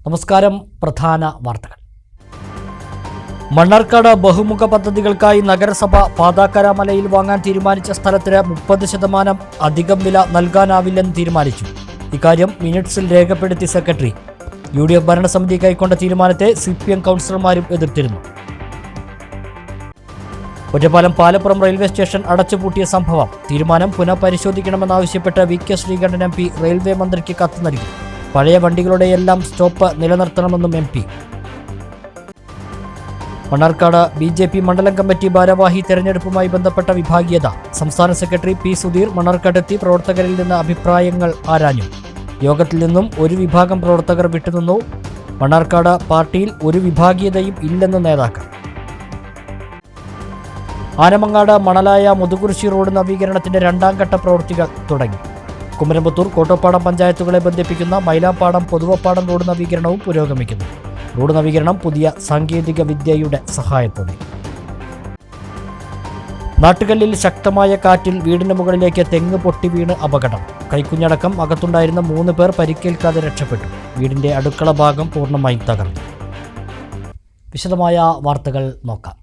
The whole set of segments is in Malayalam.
നമസ്കാരം. പ്രധാന വാർത്തകൾ. മണ്ണാർക്കാട് ബഹുമുഖ പദ്ധതികൾക്കായി നഗരസഭ പാതാക്കര മലയിൽ വാങ്ങാൻ തീരുമാനിച്ച സ്ഥലത്തിന് 30% അധികം വില നൽകാനാവില്ലെന്ന് തീരുമാനിച്ചു. ഇക്കാര്യം മിനിറ്റ്സിൽ രേഖപ്പെടുത്തി സെക്രട്ടറി. UDF ഭരണസമിതി കൈക്കൊണ്ട തീരുമാനത്തെ CPM കൗൺസിലർമാരും എതിർത്തിരുന്നു. ഒറ്റപ്പാലം പാലപ്പുറം റെയിൽവേ സ്റ്റേഷൻ അടച്ചുപൂട്ടിയ സംഭവം. തീരുമാനം പുനഃപരിശോധിക്കണമെന്നാവശ്യപ്പെട്ട് VK ശ്രീകണ്ഠൻ MP റെയിൽവേ മന്ത്രിക്ക് കത്ത് നൽകി. പഴയ വണ്ടികളുടെയെല്ലാം സ്റ്റോപ്പ് നിലനിർത്തണമെന്നും MP. മണ്ണാർക്കാട് BJP മണ്ഡലം കമ്മിറ്റി ഭാരവാഹി തെരഞ്ഞെടുപ്പുമായി ബന്ധപ്പെട്ട വിഭാഗീയത. സംസ്ഥാന സെക്രട്ടറി P. സുധീർ മണ്ണാർക്കാടെത്തി പ്രവർത്തകരിൽ നിന്ന് അഭിപ്രായങ്ങൾ ആരാഞ്ഞു. യോഗത്തിൽ നിന്നും ഒരു വിഭാഗം പ്രവർത്തകർ വിട്ടുനിന്നു. മണ്ണാർക്കാട് പാർട്ടിയിൽ ഒരു വിഭാഗീയതയും ഇല്ലെന്ന് നേതാക്കൾ. ആനമങ്ങാട് മണലായ മുതുകുരിശി റോഡ് നവീകരണത്തിന്റെ 2ാം ഘട്ട പ്രവൃത്തികൾ തുടങ്ങി. കുമരമ്പത്തൂർ കോട്ടോപ്പാടം പഞ്ചായത്തുകളെ ബന്ധിപ്പിക്കുന്ന മൈലാപ്പാടം പൊതുവപ്പാടം റോഡ് നവീകരണവും പുരോഗമിക്കുന്നു. റോഡ് നവീകരണം പുതിയ സാങ്കേതിക വിദ്യയുടെ സഹായത്തോടെ. നാട്ടുകല്ലിൽ ശക്തമായ കാറ്റിൽ വീടിന് മുകളിലേക്ക് തെങ്ങ് പൊട്ടി വീണ് അപകടം. കൈക്കുഞ്ഞടക്കം അകത്തുണ്ടായിരുന്ന 3 പേർ പരിക്കേൽക്കാതെ രക്ഷപ്പെട്ടു. വീടിന്റെ അടുക്കള ഭാഗം പൂർണ്ണമായും തകർന്നു. വിശദമായ വാർത്തകൾ നോക്കാം.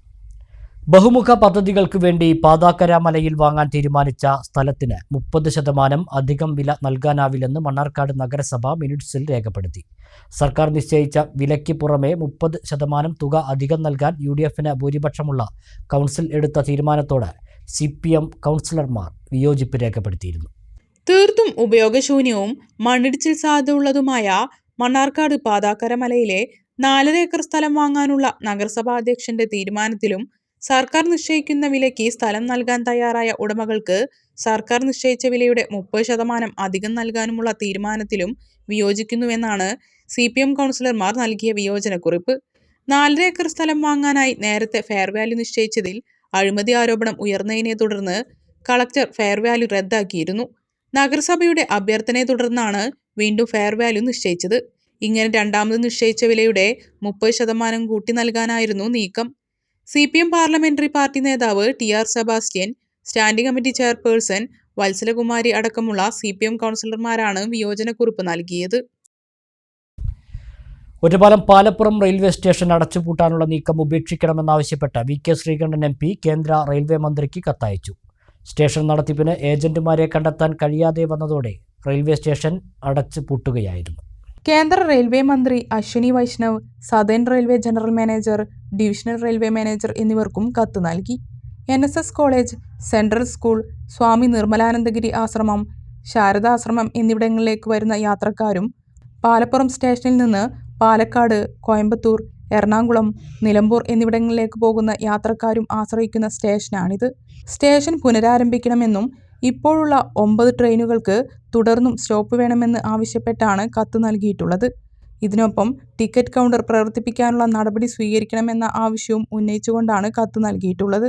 ബഹുമുഖ പദ്ധതികൾക്ക് വേണ്ടി പാതാക്കര മലയിൽ വാങ്ങാൻ തീരുമാനിച്ച സ്ഥലത്തിന് 30% അധികം വില നൽകാനാവില്ലെന്ന് മണ്ണാർക്കാട് നഗരസഭ മിനിറ്റ്സിൽ രേഖപ്പെടുത്തി. സർക്കാർ നിശ്ചയിച്ച വിലയ്ക്ക് പുറമെ 30% തുക അധികം നൽകാൻ UDFന് ഭൂരിപക്ഷമുള്ള കൗൺസിൽ എടുത്ത തീരുമാനത്തോട് CPM കൗൺസിലർമാർ വിയോജിപ്പ് രേഖപ്പെടുത്തിയിരുന്നു. തീർത്തും ഉപയോഗശൂന്യവും മണ്ണിടിച്ചിൽ സാധ്യതയുള്ളതുമായ മണ്ണാർക്കാട് പാതാക്കര മലയിലെ 4 ഏക്കർ സ്ഥലം വാങ്ങാനുള്ള നഗരസഭാ അധ്യക്ഷന്റെ തീരുമാനത്തിലും സർക്കാർ നിശ്ചയിക്കുന്ന വിലയ്ക്ക് സ്ഥലം നൽകാൻ തയ്യാറായ ഉടമകൾക്ക് സർക്കാർ നിശ്ചയിച്ച വിലയുടെ 30% അധികം നൽകാനുമുള്ള തീരുമാനത്തിലും വിയോജിക്കുന്നുവെന്നാണ് CPM കൗൺസിലർമാർ നൽകിയ വിയോജനക്കുറിപ്പ്. 4 ഏക്കർ സ്ഥലം വാങ്ങാനായി നേരത്തെ ഫെയർ വാല്യൂ നിശ്ചയിച്ചതിൽ അഴിമതി ആരോപണം ഉയർന്നതിനെ തുടർന്ന് കളക്ടർ ഫെയർ വാല്യൂ റദ്ദാക്കിയിരുന്നു. നഗരസഭയുടെ അഭ്യർത്ഥനയെ തുടർന്നാണ് വീണ്ടും ഫെയർ വാല്യൂ നിശ്ചയിച്ചത്. ഇങ്ങനെ രണ്ടാമത് നിശ്ചയിച്ച വിലയുടെ 30% കൂട്ടി നൽകാനായിരുന്നു നീക്കം. CPM പാർലമെന്ററി പാർട്ടി നേതാവ് TR Sebastian, standing committee chairperson Vatsalakumari അടക്കമുള്ള CPM കൗൺസിലർമാരാണ് വിയോജനക്കുറിപ്പ് നൽകിയത്. ഒറ്റപ്പാലം പാലപ്പുറം റെയിൽവേ സ്റ്റേഷൻ അടച്ചുപൂട്ടാനുള്ള നീക്കം ഉപേക്ഷിക്കണമെന്നാവശ്യപ്പെട്ട് VK ശ്രീകണ്ഠൻ MP കേന്ദ്ര റെയിൽവേ മന്ത്രിക്ക് കത്തയച്ചു. സ്റ്റേഷൻ നടത്തിപ്പിന് ഏജന്റുമാരെ കണ്ടെത്താൻ കഴിയാതെ വന്നതോടെ റെയിൽവേ സ്റ്റേഷൻ അടച്ചുപൂട്ടുകയായിരുന്നു. കേന്ദ്ര റെയിൽവേ മന്ത്രി Ashwini Vaishnaw, southern railway general manager, divisional railway manager എന്നിവർക്കും കത്ത് നൽകി. NSS college, central school, Swami Nirmalanandagiri Ashramam, Saradashramam എന്നിവിടങ്ങളിലേക്ക് വരുന്ന യാത്രക്കാരും പാലപ്പുറം സ്റ്റേഷനിൽ നിന്ന് പാലക്കാട്, കോയമ്പത്തൂർ, എറണാകുളം, നിലമ്പൂർ എന്നിവിടങ്ങളിലേക്ക് പോകുന്ന യാത്രക്കാരും ആശ്രയിക്കുന്ന സ്റ്റേഷനാണിത്. സ്റ്റേഷൻ പുനരാരംഭിക്കണമെന്നും ഇപ്പോഴുള്ള 9 ട്രെയിനുകൾക്ക് തുടർന്നും സ്റ്റോപ്പ് വേണമെന്ന് ആവശ്യപ്പെട്ടാണ് കത്ത് നൽകിയിട്ടുള്ളത്. ഇതിനൊപ്പം ടിക്കറ്റ് കൗണ്ടർ പ്രവർത്തിപ്പിക്കാനുള്ള നടപടി സ്വീകരിക്കണമെന്ന ആവശ്യവും ഉന്നയിച്ചുകൊണ്ടാണ് കത്ത് നൽകിയിട്ടുള്ളത്.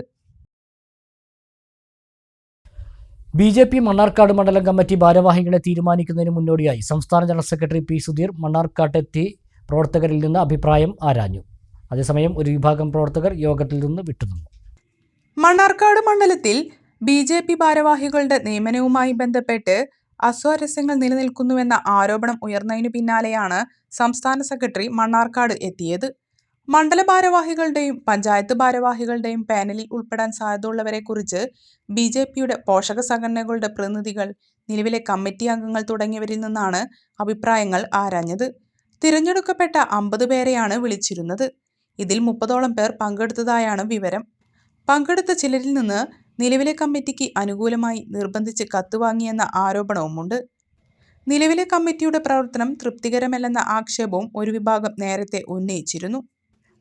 BJP മണ്ണാർക്കാട് മണ്ഡലം കമ്മിറ്റി ഭാരവാഹികളെ തീരുമാനിക്കുന്നതിന് മുന്നോടിയായി സംസ്ഥാന ജനറൽ സെക്രട്ടറി P. സുധീർ മണ്ണാർക്കാട്ടെത്തി പ്രവർത്തകരിൽ നിന്ന് അഭിപ്രായം ആരാഞ്ഞു. അതേസമയം ഒരു വിഭാഗം പ്രവർത്തകർ യോഗത്തിൽ നിന്ന് വിട്ടുനിന്നു. മണ്ണാർക്കാട് മണ്ഡലത്തിൽ BJP ഭാരവാഹികളുടെ നിയമനവുമായി ബന്ധപ്പെട്ട് അസ്വാരസ്യങ്ങൾ നിലനിൽക്കുന്നുവെന്ന ആരോപണം ഉയർന്നതിനു പിന്നാലെയാണ് സംസ്ഥാന സെക്രട്ടറി മണ്ണാർക്കാട് എത്തിയത്. മണ്ഡല ഭാരവാഹികളുടെയും പഞ്ചായത്ത് ഭാരവാഹികളുടെയും പാനലിൽ ഉൾപ്പെടാൻ സാധ്യതയുള്ളവരെക്കുറിച്ച് BJPയുടെ പോഷക സംഘടനകളുടെ പ്രതിനിധികൾ, നിലവിലെ കമ്മിറ്റി അംഗങ്ങൾ തുടങ്ങിയവരിൽ നിന്നാണ് അഭിപ്രായങ്ങൾ ആരാഞ്ഞത്. തിരഞ്ഞെടുക്കപ്പെട്ട 50 പേരെയാണ് വിളിച്ചിരുന്നത്. ഇതിൽ 30ഓളം പേർ പങ്കെടുത്തതായാണ് വിവരം. പങ്കെടുത്ത ചിലരിൽ നിന്ന് നിലവിലെ കമ്മിറ്റിക്ക് അനുകൂലമായി നിർബന്ധിച്ച് കത്ത് വാങ്ങിയെന്ന ആരോപണവുമുണ്ട്. നിലവിലെ കമ്മിറ്റിയുടെ പ്രവർത്തനം തൃപ്തികരമല്ലെന്ന ആക്ഷേപവും ഒരു വിഭാഗം നേരത്തെ ഉന്നയിച്ചിരുന്നു.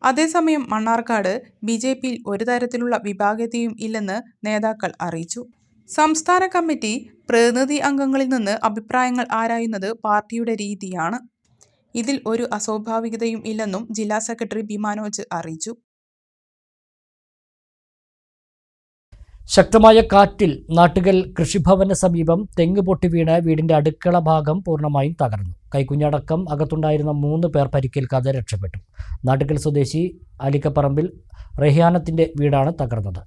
അതേസമയം മണ്ണാർക്കാട് BJPയിൽ ഒരു തരത്തിലുള്ള വിഭാഗീയതയും ഇല്ലെന്ന് നേതാക്കൾ അറിയിച്ചു. സംസ്ഥാന കമ്മിറ്റി പ്രതിനിധി അംഗങ്ങളിൽ നിന്ന് അഭിപ്രായങ്ങൾ ആരായുന്നത് പാർട്ടിയുടെ രീതിയാണ്. ഇതിൽ ഒരു അസ്വാഭാവികതയും ഇല്ലെന്നും ജില്ലാ സെക്രട്ടറി B. മനോജ് അറിയിച്ചു. ശക്തമായ കാറ്റിൽ നാട്ടുകൽ കൃഷിഭവന് സമീപം തെങ്ങ് പൊട്ടി വീണ് വീടിന്റെ അടുക്കള ഭാഗം പൂർണ്ണമായും തകർന്നു. കൈക്കുഞ്ഞടക്കം അകത്തുണ്ടായിരുന്ന 3 പേർ പരിക്കേൽക്കാതെ രക്ഷപ്പെട്ടു. നാട്ടുകൽ സ്വദേശി അലിക്കപ്പറമ്പിൽ റെഹാനത്തിന്റെ വീടാണ് തകർന്നത്.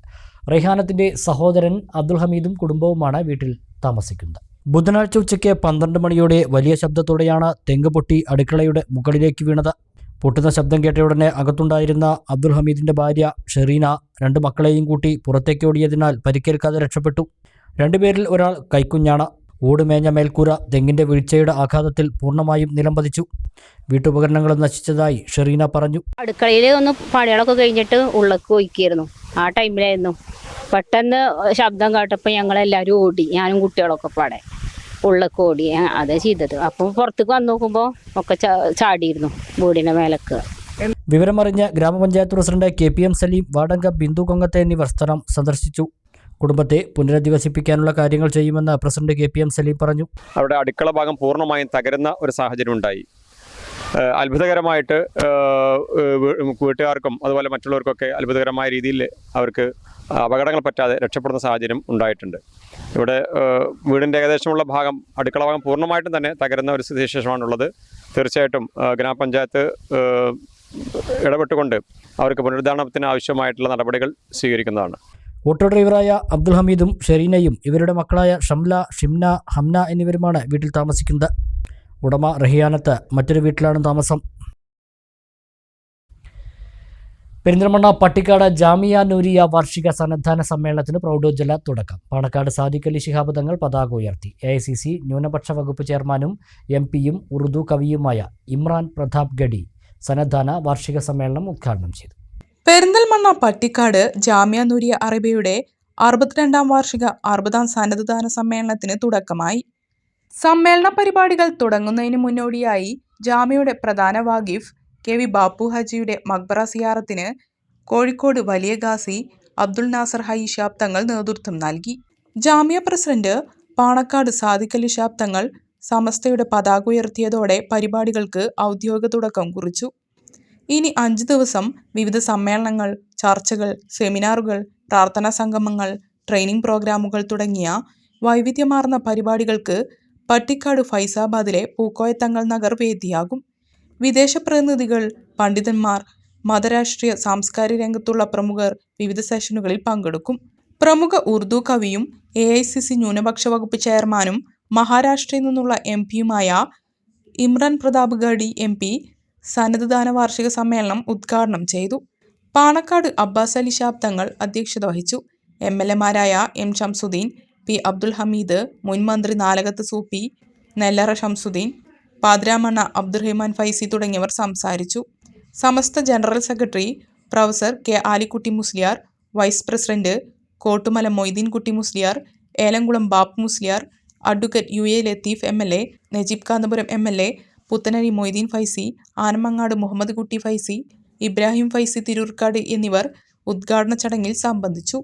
റെഹാനത്തിന്റെ സഹോദരൻ അബ്ദുൽ ഹമീദും കുടുംബവുമാണ് വീട്ടിൽ താമസിക്കുന്നത്. ബുധനാഴ്ച ഉച്ചയ്ക്ക് 12 മണിയോടെ വലിയ ശബ്ദത്തോടെയാണ് തെങ്ങ് പൊട്ടി അടുക്കളയുടെ മുകളിലേക്ക് വീണത്. പൊട്ടുന്ന ശബ്ദം കേട്ടയുടനെ അകത്തുണ്ടായിരുന്ന അബ്ദുൽ ഹമീദിന്റെ ഭാര്യ ഷെറീന 2 മക്കളെയും കൂട്ടി പുറത്തേക്ക് ഓടിയതിനാൽ പരിക്കേൽക്കാതെ രക്ഷപ്പെട്ടു. 2 പേരിൽ ഒരാൾ കൈക്കുഞ്ഞാണ്. ഓടുമേഞ്ഞ മേൽക്കൂര തെങ്ങിന്റെ വീഴ്ചയുടെ ആഘാതത്തിൽ പൂർണ്ണമായും നിലംപതിച്ചു. വീട്ടുപകരണങ്ങളും നശിച്ചതായി ഷെറീന പറഞ്ഞു. അടുക്കളയിൽ ഒന്ന് പണികളൊക്കെ കഴിഞ്ഞിട്ട് ഉള്ളക്ക് പോയിക്കായിരുന്നു. ആ ടൈമിലായിരുന്നു പെട്ടെന്ന് ശബ്ദം കേട്ടപ്പോൾ ഞങ്ങളെല്ലാവരും ഓടി, ഞാനും കുട്ടികളൊക്കെ പാടെ ഉള്ളക്ക് ഓടി. അതേ ചെയ്തത്. അപ്പം പുറത്തേക്ക് വന്ന് നോക്കുമ്പോൾ ഒക്കെ ചാടിയിരുന്നു വീടിൻ്റെ മേലക്ക്. വിവരമറിഞ്ഞ ഗ്രാമപഞ്ചായത്ത് പ്രസിഡന്റ് KPM സലീം, വാർഡംഗം ബിന്ദു കൊങ്ങത്തെ എന്നിവർ സ്ഥലം സന്ദർശിച്ചു. കുടുംബത്തെ പുനരധിവസിപ്പിക്കാനുള്ള കാര്യങ്ങൾ ചെയ്യുമെന്ന് പ്രസിഡന്റ് KPM സലീം പറഞ്ഞു. അവിടെ അടുക്കള ഭാഗം പൂർണ്ണമായും തകരുന്ന ഒരു സാഹചര്യം ഉണ്ടായി. അത്ഭുതകരമായിട്ട് വീട്ടുകാർക്കും അതുപോലെ മറ്റുള്ളവർക്കൊക്കെ അത്ഭുതകരമായ രീതിയിൽ അവർക്ക് അപകടങ്ങൾ പറ്റാതെ രക്ഷപ്പെടുന്ന സാഹചര്യം ഉണ്ടായിട്ടുണ്ട്. ഇവിടെ വീടിൻ്റെ ഏകദേശമുള്ള ഭാഗം, അടുക്കള ഭാഗം പൂർണ്ണമായിട്ടും തന്നെ തകരുന്ന ഒരു സ്ഥിതിവിശേഷമാണുള്ളത്. തീർച്ചയായിട്ടും ഗ്രാമപഞ്ചായത്ത് ഇടപെട്ടുകൊണ്ട് അവർക്ക് പുനരുദ്ധാരണത്തിന് ആവശ്യമായിട്ടുള്ള നടപടികൾ സ്വീകരിക്കുന്നതാണ്. ഓട്ടോ ഡ്രൈവറായ അബ്ദുൽ ഹമീദും ഷെറീനയും ഇവരുടെ മക്കളായ ഷംല, ഷിംന, ഹംന എന്നിവരുമാണ് വീട്ടിൽ താമസിക്കുന്നത്. ഉടമ റഹിയാനത്ത് മറ്റൊരു വീട്ടിലാണ് താമസം. പെരിന്തൽമണ്ണ പട്ടിക്കാട് ജാമിയ നൂരിയ വാർഷിക സന്നദ്ധാന സമ്മേളനത്തിന് പ്രൗഢോജ്വല തുടക്കം. പാണക്കാട് സാദിഖ് അലി ശിഹാബ് തങ്ങൾ പതാക ഉയർത്തി. AICC ന്യൂനപക്ഷ വകുപ്പ് ചെയർമാനും MP-യും ഉറുദു കവിയുമായ ഇമ്രാൻ പ്രതാപ് ഗഡി സന്നദ്ധാന വാർഷിക സമ്മേളനം ഉദ്ഘാടനം ചെയ്തു. പെരിന്തൽമണ്ണ പട്ടിക്കാട് ജാമിയ നൂരിയ അറബിയുടെ 62ാം വാർഷിക 60ാം സന്നദ്ധാന സമ്മേളനത്തിന് തുടക്കമായി. സമ്മേളന പരിപാടികൾ തുടങ്ങുന്നതിന് മുന്നോടിയായി ജാമിയയുടെ പ്രധാന വാഗിഫ് KV ബാപ്പു ഹജിയുടെ മക്ബറ സിയാറത്തിന് കോഴിക്കോട് വലിയ ഗാസി അബ്ദുൽ നാസർ ഹൈ ശിഹാബ് തങ്ങൾ നേതൃത്വം നൽകി. ജാമിയ പ്രസിഡന്റ് പാണക്കാട് സാദിഖ് അലി ശിഹാബ് തങ്ങൾ സമസ്തയുടെ പതാക ഉയർത്തിയതോടെ പരിപാടികൾക്ക് ഔദ്യോഗിക തുടക്കം കുറിച്ചു. ഇനി 5 ദിവസം വിവിധ സമ്മേളനങ്ങൾ, ചർച്ചകൾ, സെമിനാറുകൾ, പ്രാർത്ഥനാ സംഗമങ്ങൾ, ട്രെയിനിംഗ് പ്രോഗ്രാമുകൾ തുടങ്ങിയ വൈവിധ്യമാർന്ന പരിപാടികൾക്ക് പട്ടിക്കാട് ഫൈസാബാദിലെ പൂക്കോയത്തങ്ങൾ നഗർ വേദിയാകും. വിദേശ പ്രതിനിധികൾ, പണ്ഡിതന്മാർ, മതരാഷ്ട്രീയ സാംസ്കാരിക രംഗത്തുള്ള പ്രമുഖർ വിവിധ സെഷനുകളിൽ പങ്കെടുക്കും. പ്രമുഖ ഉറുദു കവിയും AICC ന്യൂനപക്ഷ വകുപ്പ് ചെയർമാനും മഹാരാഷ്ട്രയിൽ നിന്നുള്ള MP-യുമായ ഇമ്രാൻ പ്രതാപ് ഗഡി MP സന്നദ്ധാന വാർഷിക സമ്മേളനം ഉദ്ഘാടനം ചെയ്തു. പാണക്കാട് അബ്ബാസ് അലി ശിഹാബ് തങ്ങൾ അധ്യക്ഷത വഹിച്ചു. MLA-മാരായ M ഷംസുദ്ദീൻ, P അബ്ദുൽ ഹമീദ്, മുൻ മന്ത്രി നാലകത്ത് സൂപ്പി, നെല്ലറ ഷംസുദ്ദീൻ, പാദ്രാമണ്ണ അബ്ദുറഹിമാൻ ഫൈസി തുടങ്ങിയവർ സംസാരിച്ചു. Samastha general secretary professor K Alikutty Musliyar, vice president Kottumala Moideen Kutty Musliyar, Elamkulam Bappu Musliyar, advocate UA Latheef MLA, Najeeb Kanthapuram MLA, Puthanari Moideen Faizy, Anamangad Muhammad Kutty Faizy, Ibrahim Faizy Thirurkad എന്നിവർ ഉദ്ഘാടന ചടങ്ങിൽ സംബന്ധിച്ചു.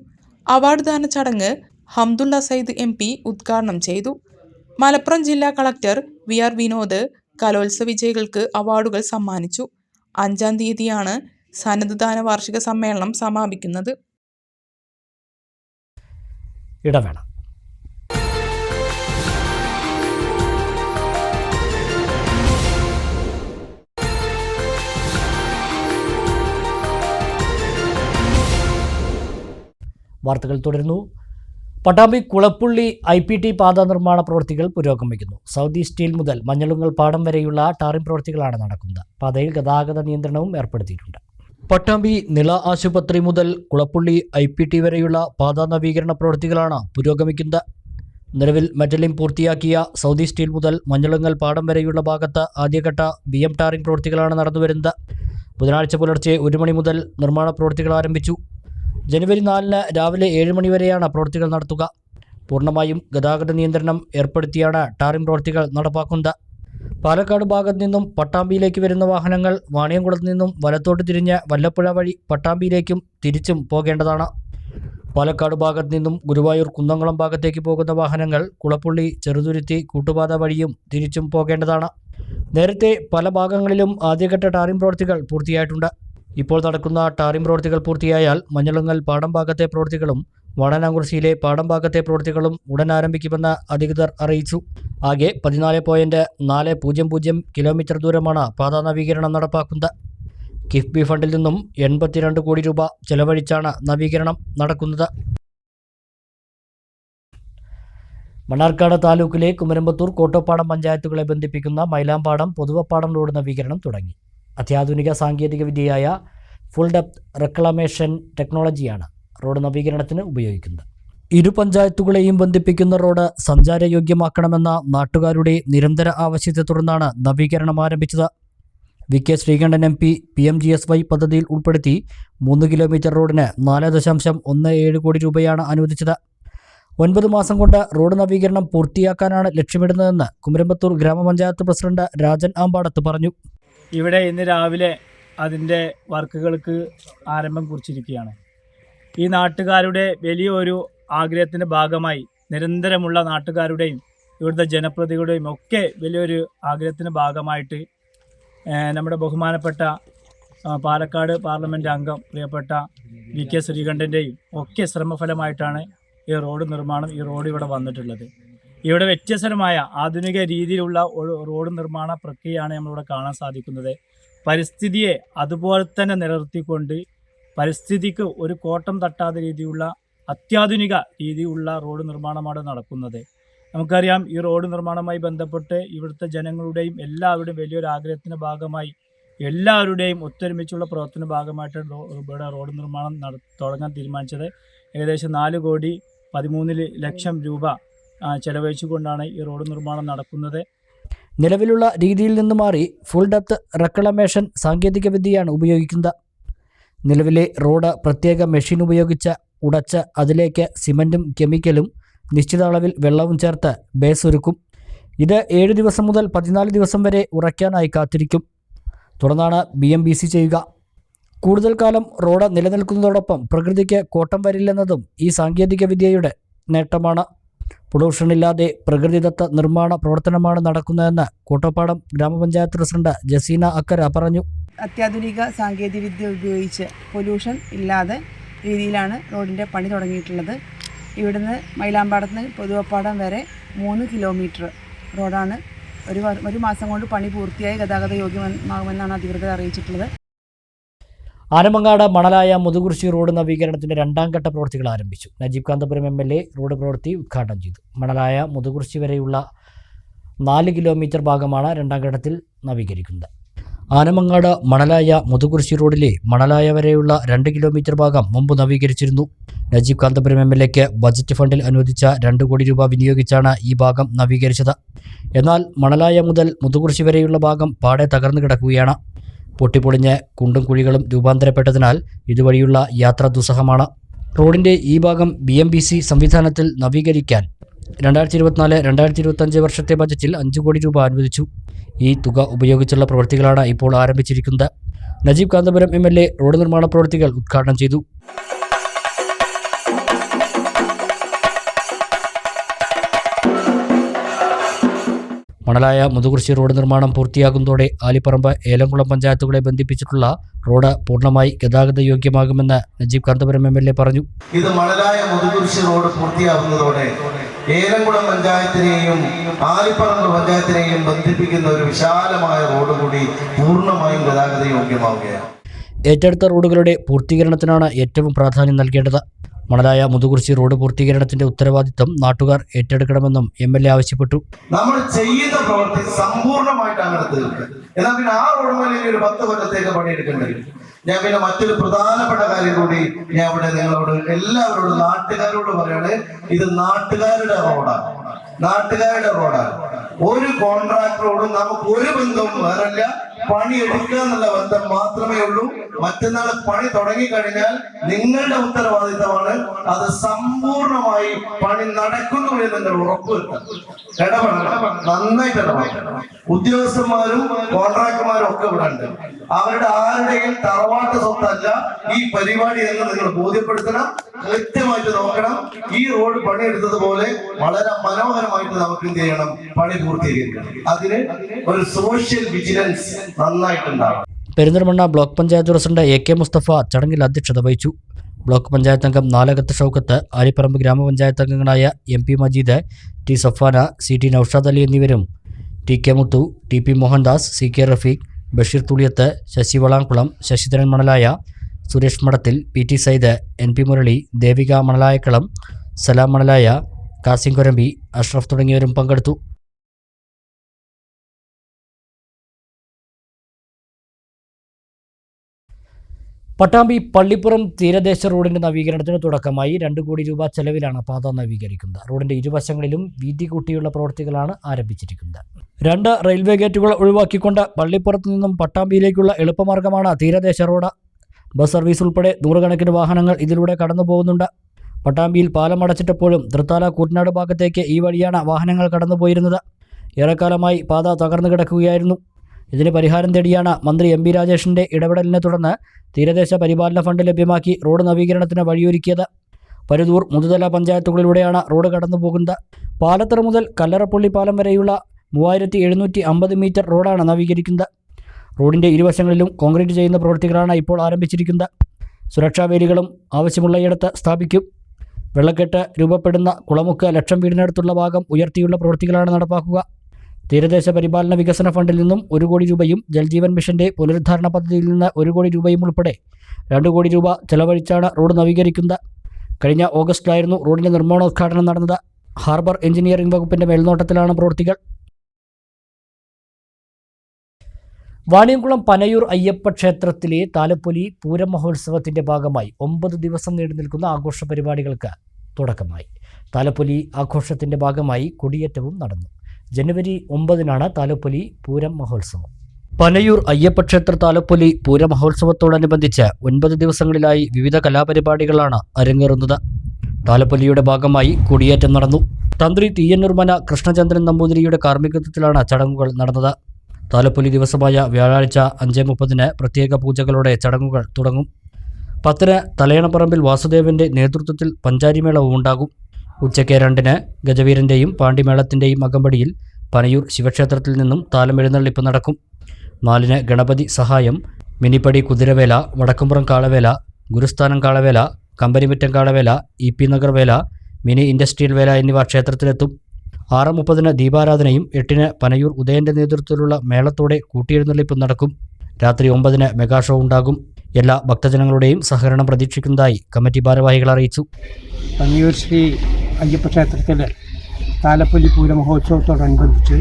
അവാർഡ് ദാന ചടങ്ങ് ഹംദുള്ള സയ്യിദ് MP ഉദ്ഘാടനം ചെയ്തു. മലപ്പുറം ജില്ലാ കളക്ടർ VR വിനോദ് കലോത്സവ വിജയികൾക്ക് അവാർഡുകൾ സമ്മാനിച്ചു. 5-ാം തീയതിയാണ് സന്നദ്ധാന വാർഷിക സമ്മേളനം സമാപിക്കുന്നത്. ഇടവേള. വാർത്തകൾ തുടരുന്നു. പട്ടാമ്പി കുളപ്പുള്ളി IPT പാത നിർമ്മാണ പ്രവൃത്തികൾ പുരോഗമിക്കുന്നു. സൗദി സ്റ്റീൽ മുതൽ മഞ്ഞളുങ്ങൽ പാടം വരെയുള്ള ടാറിംഗ് പ്രവൃത്തികളാണ് നടക്കുന്നത്. പാതയിൽ ഗതാഗത നിയന്ത്രണവും ഏർപ്പെടുത്തിയിട്ടുണ്ട്. പട്ടാമ്പി നിള ആശുപത്രി മുതൽ കുളപ്പുള്ളി IPT വരെയുള്ള പാത നവീകരണ പ്രവൃത്തികളാണ് പുരോഗമിക്കുന്നത്. നിലവിൽ മെറ്റലിംഗ് പൂർത്തിയാക്കിയ സൗദി സ്റ്റീൽ മുതൽ മഞ്ഞളുങ്ങൽ പാടം വരെയുള്ള ഭാഗത്ത് ആദ്യഘട്ട BM ടാറിംഗ് പ്രവൃത്തികളാണ് നടന്നുവരുന്നത്. ബുധനാഴ്ച പുലർച്ചെ 1 മണി മുതൽ നിർമ്മാണ പ്രവൃത്തികൾ ആരംഭിച്ചു. ജനുവരി 4-ന് രാവിലെ 7 മണി വരെയാണ് പ്രവൃത്തികൾ നടത്തുക. പൂർണ്ണമായും ഗതാഗത നിയന്ത്രണം ഏർപ്പെടുത്തിയാണ് ടാറിംഗ് പ്രവൃത്തികൾ നടപ്പാക്കുന്നത്. പാലക്കാട് ഭാഗത്തു നിന്നും പട്ടാമ്പിയിലേക്ക് വരുന്ന വാഹനങ്ങൾ വാണിയംകുളത്ത് നിന്നും വലത്തോട്ട് തിരിഞ്ഞ് വല്ലപ്പുഴ വഴി പട്ടാമ്പിയിലേക്കും തിരിച്ചും പോകേണ്ടതാണ്. പാലക്കാട് ഭാഗത്തു നിന്നും ഗുരുവായൂർ കുന്നംകുളം ഭാഗത്തേക്ക് പോകുന്ന വാഹനങ്ങൾ കുളപ്പുള്ളി, ചെറുതുരുത്തി, കൂട്ടുപാത വഴിയും തിരിച്ചും പോകേണ്ടതാണ്. നേരത്തെ പല ഭാഗങ്ങളിലും ആദ്യഘട്ട ടാറിംഗ് പ്രവൃത്തികൾ പൂർത്തിയായിട്ടുണ്ട്. ഇപ്പോൾ നടക്കുന്ന ടാറിംഗ് പ്രവൃത്തികൾ പൂർത്തിയായാൽ മഞ്ഞളുങ്ങൽ പാടം ഭാഗത്തെ പ്രവൃത്തികളും വാടാനാംകുറിശ്ശിയിലെ പാടം ഭാഗത്തെ പ്രവൃത്തികളും ഉടൻ ആരംഭിക്കുമെന്ന് അധികൃതർ അറിയിച്ചു. ആകെ 14.400 കിലോമീറ്റർ ദൂരമാണ് പാതാ നവീകരണം നടപ്പാക്കുന്നത്. കിഫ്ബി ഫണ്ടിൽ നിന്നും 82 കോടി രൂപ ചെലവഴിച്ചാണ് നവീകരണം നടക്കുന്നത്. മണ്ണാർക്കാട് താലൂക്കിലെ കുമരമ്പത്തൂർ കോട്ടോപ്പാടം പഞ്ചായത്തുകളെ ബന്ധിപ്പിക്കുന്ന മൈലാമ്പാടം പൊതുവപ്പാടം റോഡ് നവീകരണം തുടങ്ങി. അത്യാധുനിക സാങ്കേതികവിദ്യയായ ഫുൾ ഡെപ്ത് റെക്ലമേഷൻ ടെക്നോളജിയാണ് റോഡ് നവീകരണത്തിന് ഉപയോഗിക്കുന്നത്. ഇരു പഞ്ചായത്തുകളെയും ബന്ധിപ്പിക്കുന്ന റോഡ് സഞ്ചാരയോഗ്യമാക്കണമെന്ന നാട്ടുകാരുടെ നിരന്തര ആവശ്യത്തെ തുടർന്നാണ് നവീകരണം ആരംഭിച്ചത്. VK ശ്രീകണ്ഠൻ MP PMGSY പദ്ധതിയിൽ ഉൾപ്പെടുത്തി 3 കിലോമീറ്റർ റോഡിന് 4.17 കോടി രൂപയാണ് അനുവദിച്ചത്. 9 മാസം കൊണ്ട് റോഡ് നവീകരണം പൂർത്തിയാക്കാനാണ് ലക്ഷ്യമിടുന്നതെന്ന് കുമരമ്പത്തൂർ ഗ്രാമപഞ്ചായത്ത് പ്രസിഡന്റ് രാജൻ ആമ്പാടത്ത് പറഞ്ഞു. ഇവിടെ ഇന്ന് രാവിലെ അതിൻ്റെ വർക്കുകൾക്ക് ആരംഭം കുറിച്ചിരിക്കുകയാണ്. ഈ നാട്ടുകാരുടെ വലിയൊരു ആഗ്രഹത്തിൻ്റെ ഭാഗമായി നിരന്തരമുള്ള നാട്ടുകാരുടെയും ഇവിടുത്തെ ജനപ്രതിനിധികളുടെയും ഒക്കെ വലിയൊരു ആഗ്രഹത്തിൻ്റെ ഭാഗമായിട്ട് നമ്മുടെ ബഹുമാനപ്പെട്ട പാലക്കാട് പാർലമെൻറ്റ് അംഗം പ്രിയപ്പെട്ട VK ശ്രീകണ്ഠൻ്റെയും ഒക്കെ ശ്രമഫലമായിട്ടാണ് ഈ റോഡ് നിർമ്മാണം, ഈ റോഡ് ഇവിടെ വന്നിട്ടുള്ളത്. ഇവിടെ വ്യത്യസ്തമായ ആധുനിക രീതിയിലുള്ള റോഡ് നിർമ്മാണ പ്രക്രിയയാണ് നമ്മളിവിടെ കാണാൻ സാധിക്കുന്നത്. പരിസ്ഥിതിയെ അതുപോലെ തന്നെ നിലനിർത്തിക്കൊണ്ട് പരിസ്ഥിതിക്ക് ഒരു കോട്ടം തട്ടാത്ത രീതിയിലുള്ള അത്യാധുനിക രീതിയിലുള്ള റോഡ് നിർമ്മാണമാണ് നടക്കുന്നത്. നമുക്കറിയാം, ഈ റോഡ് നിർമ്മാണവുമായി ബന്ധപ്പെട്ട് ഇവിടുത്തെ ജനങ്ങളുടെയും എല്ലാവരുടെയും വലിയൊരു ആഗ്രഹത്തിൻ്റെ ഭാഗമായി എല്ലാവരുടെയും ഒത്തൊരുമിച്ചുള്ള പ്രവർത്തന ഭാഗമായിട്ട് ഇവിടെ റോഡ് നിർമ്മാണം തുടങ്ങാൻ തീരുമാനിച്ചത്. ഏകദേശം 4,13,00,000 രൂപ ചെലവഴിച്ചുകൊണ്ടാണ് ഈ റോഡ് നിർമ്മാണം നടക്കുന്നത്. നിലവിലുള്ള രീതിയിൽ നിന്ന് മാറി ഫുൾ ഡെപ്ത് റെക്ലമേഷൻ സാങ്കേതികവിദ്യയാണ് ഉപയോഗിക്കുന്നത്. നിലവിലെ റോഡ് പ്രത്യേക മെഷീൻ ഉപയോഗിച്ച് ഉടച്ച് അതിലേക്ക് സിമൻറ്റും കെമിക്കലും നിശ്ചിത അളവിൽ വെള്ളവും ചേർത്ത് ബേസ് ഒരുക്കും. ഇത് 7 ദിവസം മുതൽ 14 ദിവസം വരെ ഉറയ്ക്കാനായി കാത്തിരിക്കും. തുടർന്നാണ് BMBC ചെയ്യുക. കൂടുതൽ കാലം റോഡ് നിലനിൽക്കുന്നതോടൊപ്പം പ്രകൃതിക്ക് കോട്ടം വരില്ലെന്നതും ഈ സാങ്കേതികവിദ്യയുടെ നേട്ടമാണ്. പൊള്യൂഷനില്ലാതെ പ്രകൃതിദത്ത നിർമ്മാണ പ്രവർത്തനമാണ് നടക്കുന്നതെന്ന് കോട്ടോപ്പാടം ഗ്രാമപഞ്ചായത്ത് പ്രസിഡന്റ് ജസീന അക്കര പറഞ്ഞു. അത്യാധുനിക സാങ്കേതികവിദ്യ ഉപയോഗിച്ച് പൊല്യൂഷൻ ഇല്ലാതെ രീതിയിലാണ് റോഡിൻ്റെ പണി തുടങ്ങിയിട്ടുള്ളത്. ഇവിടുന്ന് മൈലാമ്പാടത്ത് നിന്ന് പൊതുവപ്പാടം വരെ 3 കിലോമീറ്റർ റോഡാണ് ഒരു മാസം കൊണ്ട് പണി പൂർത്തിയായി ഗതാഗത യോഗ്യമാകുമെന്നാണ് അധികൃതർ അറിയിച്ചിട്ടുള്ളത്. ആനമങ്ങാട് മണലായ മുതുകുറിശി റോഡ് നവീകരണത്തിന്റെ 2ാം ഘട്ട പ്രവൃത്തികൾ ആരംഭിച്ചു. നജീബ് കാന്തപുരം MLA റോഡ് പ്രവൃത്തി ഉദ്ഘാടനം ചെയ്തു. മണലായ മുതുകുറിശി വരെയുള്ള 4 കിലോമീറ്റർ ഭാഗമാണ് 2ാം ഘട്ടത്തിൽ നവീകരിക്കുന്നത്. ആനമങ്ങാട് മണലായ മുതുകുറിശി റോഡിലെ മണലായ വരെയുള്ള 2 കിലോമീറ്റർ ഭാഗം മുമ്പ് നവീകരിച്ചിരുന്നു. നജീബ് കാന്തപുരം MLAക്ക് ബജറ്റ് ഫണ്ടിൽ അനുവദിച്ച 2 കോടി രൂപ വിനിയോഗിച്ചാണ് ഈ ഭാഗം നവീകരിച്ചത്. എന്നാൽ മണലായ മുതൽ മുതുകുറിശി വരെയുള്ള ഭാഗം പാടെ തകർന്നു കിടക്കുകയാണ്. പൊട്ടിപ്പൊളിഞ്ഞ് കുണ്ടും കുഴികളും രൂപാന്തരപ്പെട്ടതിനാൽ ഇതുവഴിയുള്ള യാത്ര ദുസ്സഹമാണ്. റോഡിൻ്റെ ഈ ഭാഗം BMBC സംവിധാനത്തിൽ നവീകരിക്കാൻ 2024-2025 വർഷത്തെ ബജറ്റിൽ 5 കോടി രൂപ അനുവദിച്ചു. ഈ തുക ഉപയോഗിച്ചുള്ള പ്രവൃത്തികളാണ് ഇപ്പോൾ ആരംഭിച്ചിരിക്കുന്നത്. നജീബ് കാന്തപുരം MLA റോഡ് നിർമ്മാണ പ്രവൃത്തികൾ ഉദ്ഘാടനം ചെയ്തു. മണലായ മുതുകുറിശി റോഡ് നിർമ്മാണം പൂർത്തിയാകുന്നതോടെ ആലിപ്പറമ്പ് ഏലംകുളം പഞ്ചായത്തുകളെ ബന്ധിപ്പിച്ചിട്ടുള്ള റോഡ് പൂർണ്ണമായി ഗതാഗത യോഗ്യമാകുമെന്ന് നജീബ് കാന്തപുരം MLA പറഞ്ഞു. ഇത് മണലായ മുതുകുറിശി റോഡ് പൂർത്തിയാകുന്നതോടെ ഏലംകുളം പഞ്ചായത്തിനെയും ആലിപ്പറമ്പ് പഞ്ചായത്തിനെയും ബന്ധിപ്പിക്കുന്ന ഒരു വിശാലമായ റോഡ് കൂടി പൂർണ്ണമായും ഗതാഗത യോഗ്യമാവുകയാണ്. ഏറ്റെടുത്ത റോഡുകളുടെ പൂർത്തീകരണത്തിനാണ് ഏറ്റവും പ്രാധാന്യം നൽകേണ്ടത്. മണലായ മുതുകുറിശി റോഡ് പൂർത്തീകരണത്തിന്റെ ഉത്തരവാദിത്തം നാട്ടുകാർ ഏറ്റെടുക്കണമെന്നും MLA ആവശ്യപ്പെട്ടു. നമ്മൾ ചെയ്യുന്ന പ്രവൃത്തി സമ്പൂർണ്ണമായിട്ടാണ് തീർക്കുക. എന്നാൽ പിന്നെ ആ റോഡ് മേലെ ഒരു 10 കൊല്ലത്തേക്ക് പണിയെടുക്കേണ്ടി വരും. ഞാൻ പിന്നെ മറ്റൊരു പ്രധാനപ്പെട്ട കാര്യം കൂടി ഞാൻ ഇവിടെ നിങ്ങളോട് എല്ലാവരോടും നാട്ടുകാരോട് പറയാണ്. ഇത് നാട്ടുകാരുടെ റോഡാണ്. ഒരു കോൺട്രാക്ടറോടും നമുക്ക് ഒരു ബന്ധവും വേറല്ല. പണി എടുക്കുക എന്നുള്ള ബന്ധം മാത്രമേ ഉള്ളൂ. മറ്റന്നാൾ പണി തുടങ്ങിക്കഴിഞ്ഞാൽ നിങ്ങളുടെ ഉത്തരവാദിത്തമാണ് അത് സമ്പൂർണമായി പണി നടക്കുന്നു എന്ന് നിങ്ങൾ ഉറപ്പുവരുത്തണം. നന്നായിട്ട് ഇടപെടണം. ഉദ്യോഗസ്ഥന്മാരും കോൺട്രാക്ടർമാരും ഒക്കെ ഇവിടെ ഉണ്ട്. അവരുടെ ആരുടെയും തറവാട്ട് സ്വത്തല്ല ഈ പരിപാടി എന്ന് നിങ്ങൾ ബോധ്യപ്പെടുത്തണം. കൃത്യമായിട്ട് നോക്കണം. ഈ റോഡ് പണിയെടുത്തതുപോലെ വളരെ മനോഹരമായിട്ട് നമുക്ക് എന്ത് ചെയ്യണം, പണി പൂർത്തീകരിക്കണം. അതിന് ഒരു സോഷ്യൽ വിജിലൻസ് നന്നായിട്ടുണ്ടാവും. Perinthalmanna block panchayat president AK Musthafa ചടങ്ങിൽ അധ്യക്ഷത വഹിച്ചു. ബ്ലോക്ക് പഞ്ചായത്ത് അംഗം നാലകത്ത് ഷൗക്കത്ത്, ആലിപ്പറമ്പ് ഗ്രാമപഞ്ചായത്ത് അംഗങ്ങളായ MP Majeed, T Safana, CT Naushad Ali എന്നിവരും TK മുത്തു, TP മോഹൻദാസ്, CK റഫീഖ്, ബഷീർ തുളിയത്ത്, ശശി വളാംകുളം, ശശിധരൻ മണലായ, സുരേഷ് മഠത്തിൽ, PT സൈദ്, NP മുരളി, ദേവിക മണലായക്കളം, സലാം മണലായ, കാസിം കൊരമ്പി, അഷ്റഫ് തുടങ്ങിയവരും പങ്കെടുത്തു. പട്ടാമ്പി പള്ളിപ്പുറം തീരദേശ റോഡിന്റെ നവീകരണത്തിന് തുടക്കമായി 2 കോടി രൂപ ചെലവിലാണ് പാത നവീകരിക്കുന്നത്. റോഡിന്റെ ഇരുവശങ്ങളിലും വീതി കൂട്ടിയുള്ള പ്രവൃത്തികളാണ് ആരംഭിച്ചിരിക്കുന്നത്. 2 റെയിൽവേ ഗേറ്റുകൾ ഒഴിവാക്കിക്കൊണ്ട് പള്ളിപ്പുറത്തു നിന്നും പട്ടാമ്പിയിലേക്കുള്ള എളുപ്പമാർഗമാണ് തീരദേശ റോഡ്. ബസ് സർവീസ് ഉൾപ്പെടെ നൂറുകണക്കിന് വാഹനങ്ങൾ ഇതിലൂടെ കടന്നു പോകുന്നുണ്ട്. പട്ടാമ്പിയിൽ പാലം അടച്ചിട്ടപ്പോഴും തൃത്താല കൂറ്റനാട് ഭാഗത്തേക്ക് ഈ വഴിയാണ് വാഹനങ്ങൾ കടന്നുപോയിരുന്നത്. ഏറെക്കാലമായി പാത തകർന്നു കിടക്കുകയായിരുന്നു. ഇതിന് പരിഹാരം തേടിയാണ് മന്ത്രി എം. പി. രാജേഷിന്റെ ഇടപെടലിനെ തുടർന്ന് തീരദേശ പരിപാലന ഫണ്ട് ലഭ്യമാക്കി റോഡ് നവീകരണത്തിന് വഴിയൊരുക്കിയത്. പരുതൂർ, മുതുതല പഞ്ചായത്തുകളിലൂടെയാണ് റോഡ് കടന്നു പോകുന്നത്. പാലത്തറ മുതൽ കല്ലറപ്പള്ളി പാലം വരെയുള്ള 3750 മീറ്റർ റോഡാണ് നവീകരിക്കുന്നത്. റോഡിന്റെ ഇരുവശങ്ങളിലും കോൺക്രീറ്റ് ചെയ്യുന്ന പ്രവൃത്തികളാണ് ഇപ്പോൾ ആരംഭിച്ചിരിക്കുന്നത്. സുരക്ഷാ വേലികളും ആവശ്യമുള്ളയിടത്ത് സ്ഥാപിക്കും. വെള്ളക്കെട്ട് രൂപപ്പെടുന്ന കുളമുക്ക് ലക്ഷം വീടിനടുത്തുള്ള ഭാഗം ഉയർത്തിയുള്ള പ്രവൃത്തികളാണ് നടപ്പാക്കുക. തീരദേശ പരിപാലന വികസന ഫണ്ടിൽ നിന്നും 1 കോടി രൂപയും ജൽജീവൻ മിഷന്റെ പുനരുദ്ധാരണ പദ്ധതിയിൽ നിന്ന് 1 കോടി രൂപയും ഉൾപ്പെടെ 2 കോടി രൂപ ചെലവഴിച്ചാണ് റോഡ് നവീകരിക്കുന്നത്. കഴിഞ്ഞ ഓഗസ്റ്റിലായിരുന്നു റോഡിന്റെ നിർമ്മാണോദ്ഘാടനം നടന്നത്. ഹാർബർ എഞ്ചിനീയറിംഗ് വകുപ്പിന്റെ മേൽനോട്ടത്തിലാണ് പ്രവൃത്തികൾ. വാണിയംകുളം പനയൂർ അയ്യപ്പ ക്ഷേത്രത്തിലെ താലപ്പൊലി പൂരം മഹോത്സവത്തിന്റെ ഭാഗമായി 9 ദിവസം നീണ്ടു നിൽക്കുന്ന ആഘോഷ പരിപാടികൾക്ക് തുടക്കമായി. താലപ്പൊലി ആഘോഷത്തിന്റെ ഭാഗമായി കൊടിയേറ്റവും നടന്നു. ജനുവരി 9-നാണ് താലപ്പൊലി പൂരം മഹോത്സവം. പനയൂർ അയ്യപ്പക്ഷേത്ര താലപ്പൊലി പൂര മഹോത്സവത്തോടനുബന്ധിച്ച് 9 ദിവസങ്ങളിലായി വിവിധ കലാപരിപാടികളാണ് അരങ്ങേറുന്നത്. താലപ്പൊലിയുടെ ഭാഗമായി കൊടിയേറ്റം നടന്നു. തന്ത്രി തീയന്നൂർമന കൃഷ്ണചന്ദ്രൻ നമ്പൂതിരിയുടെ കാർമ്മികത്വത്തിലാണ് ചടങ്ങുകൾ നടന്നത്. താലപ്പൊലി ദിവസമായ വ്യാഴാഴ്ച 5:30 പ്രത്യേക പൂജകളോടെ ചടങ്ങുകൾ തുടങ്ങും. 10 തലയണപ്പറമ്പിൽ വാസുദേവന്റെ നേതൃത്വത്തിൽ പഞ്ചാരിമേളവും ഉണ്ടാകും. ഉച്ചയ്ക്ക് 2 ഗജവീരന്റെയും പാണ്ടിമേളത്തിന്റെയും അകമ്പടിയിൽ പനയൂർ ശിവക്ഷേത്രത്തിൽ നിന്നും താലം എഴുന്നള്ളിപ്പ് നടക്കും. 4 ഗണപതി സഹായം, മിനിപ്പടി കുതിരവേല, വടക്കുംപുറം കാളവേല, ഗുരുസ്ഥാനം കാളവേല, കമ്പനിമുറ്റം കാളവേല, EP നഗർ വേല, മിനി ഇൻഡസ്ട്രിയൽ വേല എന്നിവ ക്ഷേത്രത്തിലെത്തും. 6:30 ദീപാരാധനയും 8 പനയൂർ ഉദയന്റെ നേതൃത്വത്തിലുള്ള മേളത്തോടെ കൂട്ടിയെഴുന്നള്ളിപ്പ് നടക്കും. രാത്രി 9 മെഗാ ഷോ ഉണ്ടാകും. എല്ലാ ഭക്തജനങ്ങളുടെയും സഹകരണം പ്രതീക്ഷിക്കുന്നതായി കമ്മിറ്റി ഭാരവാഹികൾ അറിയിച്ചു. പനയൂർ ശ്രീ അയ്യപ്പ ക്ഷേത്രത്തിലെ താലപ്പൊലി പൂര മഹോത്സവത്തോടനുബന്ധിച്ച്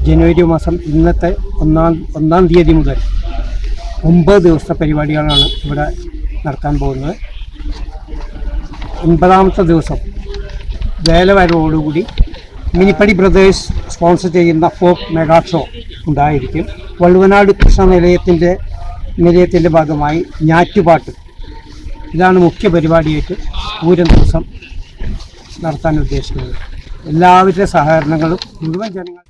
ജനുവരി മാസം ഇന്നത്തെ 1-ാം തീയതി മുതൽ 9 ദിവസത്തെ പരിപാടികളാണ് ഇവിടെ നടത്താൻ പോകുന്നത്. 9ാമത്തെ ദിവസം വേലവരവോടുകൂടി മിനിപ്പടി ബ്രദേഴ്സ് സ്പോൺസർ ചെയ്യുന്ന ഫോക്ക് മെഗാ ഷോ ഉണ്ടായിരിക്കും. വള്ളുവനാട് കൃഷ്ണ നിലയത്തിൻ്റെ ഭാഗമായി ഞാറ്റുപാട്ട്, ഇതാണ് മുഖ്യ പരിപാടിയായിട്ട് പൂരം ദിവസം നടത്താൻ ഉദ്ദേശിക്കുന്നത്. എല്ലാവരുടെ സഹകരണങ്ങളും മുഴുവൻ ജനങ്ങൾ.